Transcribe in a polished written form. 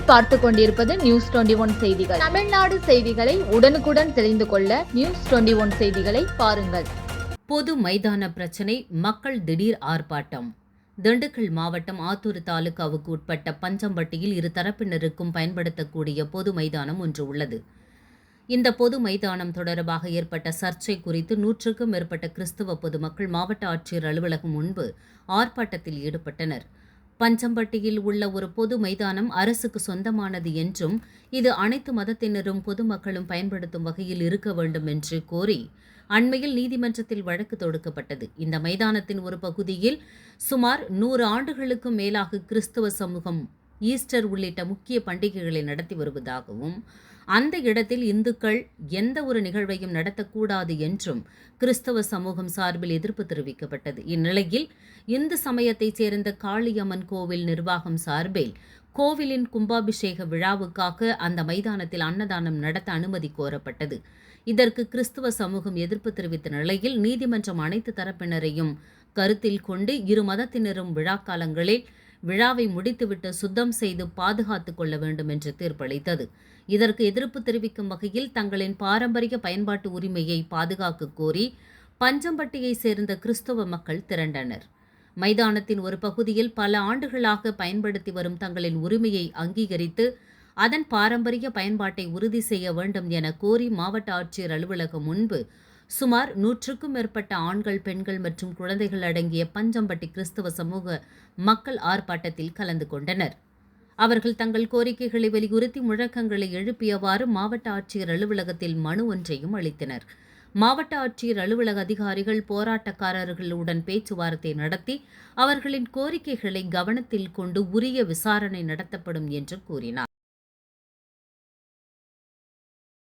நீங்கள் பார்த்துக் கொண்டிருப்பது நியூஸ் 21 செய்திகள். தமிழ்நாடு செய்திகளை உடனுக்குடன் தெரிந்து கொள்ள நியூஸ் 21 செய்திகளை பாருங்கள். பொது மைதான பிரச்சினை, மக்கள் திடீர் ஆர்ப்பாட்டம். திண்டுக்கல் மாவட்டம் ஆத்தூர் தாலுகாவுக்கு உட்பட்ட பஞ்சம்பட்டியில் இரு தரப்பினருக்கும் பயன்படுத்தக்கூடிய பொது மைதானம் ஒன்று உள்ளது. இந்த பொது மைதானம் தொடர்பாக ஏற்பட்ட சர்ச்சை குறித்து 100க்கும் மேற்பட்ட கிறிஸ்தவ பொதுமக்கள் மாவட்ட ஆட்சியர் அலுவலகம் முன்பு ஆர்ப்பாட்டத்தில் ஈடுபட்டனர். பஞ்சம்பட்டியில் உள்ள ஒரு பொது மைதானம் அரசுக்கு சொந்தமானது என்றும் இது அனைத்து மதத்தினரும் பொதுமக்களும் பயன்படுத்தும் வகையில் இருக்க வேண்டும் என்று கோரி அண்மையில் நீதிமன்றத்தில் வழக்கு தொடுக்கப்பட்டது. இந்த மைதானத்தின் ஒரு பகுதியில் சுமார் 100 ஆண்டுகளுக்கும் மேலாக கிறிஸ்தவ சமூகம் ஈஸ்டர் உள்ளிட்ட முக்கிய பண்டிகைகளை நடத்தி வருவதாகவும் அந்த இடத்தில் இந்துக்கள் எந்த ஒரு நிகழ்வையும் நடத்தக்கூடாது என்றும் கிறிஸ்தவ சமூகம் சார்பில் எதிர்ப்பு தெரிவிக்கப்பட்டது. இந்நிலையில் இந்து சமயத்தைச் சேர்ந்த காளியம்மன் கோவில் நிர்வாகம் சார்பில் கோவிலின் கும்பாபிஷேக விழாவுக்காக அந்த மைதானத்தில் அன்னதானம் நடத்த அனுமதி கோரப்பட்டது. இதற்கு கிறிஸ்தவ சமூகம் எதிர்ப்பு தெரிவித்த நிலையில் நீதிமன்றம் அனைத்து தரப்பினரையும் கருத்தில் கொண்டு இரு மதத்தினரும் விழாக்காலங்களில் விழாவை முடித்துவிட்டு சுத்தம் செய்து பாதுகாத்துக் கொள்ள வேண்டும் என்று தீர்ப்பளித்தது. இதற்கு எதிர்ப்பு தெரிவிக்கும் வகையில் தங்களின் பாரம்பரிய பயன்பாட்டு உரிமையை பாதுகாக்க கோரி பஞ்சம்பட்டியை சேர்ந்த கிறிஸ்தவ மக்கள் திரண்டனர். மைதானத்தின் ஒரு பகுதியில் பல ஆண்டுகளாக பயன்படுத்தி வரும் தங்களின் உரிமையை அங்கீகரித்து அதன் பாரம்பரிய பயன்பாட்டை உறுதி செய்ய வேண்டும் என கோரி மாவட்ட ஆட்சியர் அலுவலகம் முன்பு சுமார் 100க்கும் மேற்பட்ட ஆண்கள், பெண்கள் மற்றும் குழந்தைகள் அடங்கிய பஞ்சம்பட்டி கிறிஸ்தவ சமூக மக்கள் ஆர்ப்பாட்டத்தில் கலந்து கொண்டனர். அவர்கள் தங்கள் கோரிக்கைகளை வலியுறுத்தி முழக்கங்களை எழுப்பியவாறு மாவட்ட ஆட்சியர் அலுவலகத்தில் மனு ஒன்றையும் அளித்தனர். மாவட்ட ஆட்சியர் அலுவலக அதிகாரிகள் போராட்டக்காரர்களுடன் பேச்சுவார்த்தை நடத்தி அவர்களின் கோரிக்கைகளை கவனத்தில் கொண்டு உரிய விசாரணை நடத்தப்படும் என்று கூறினார்.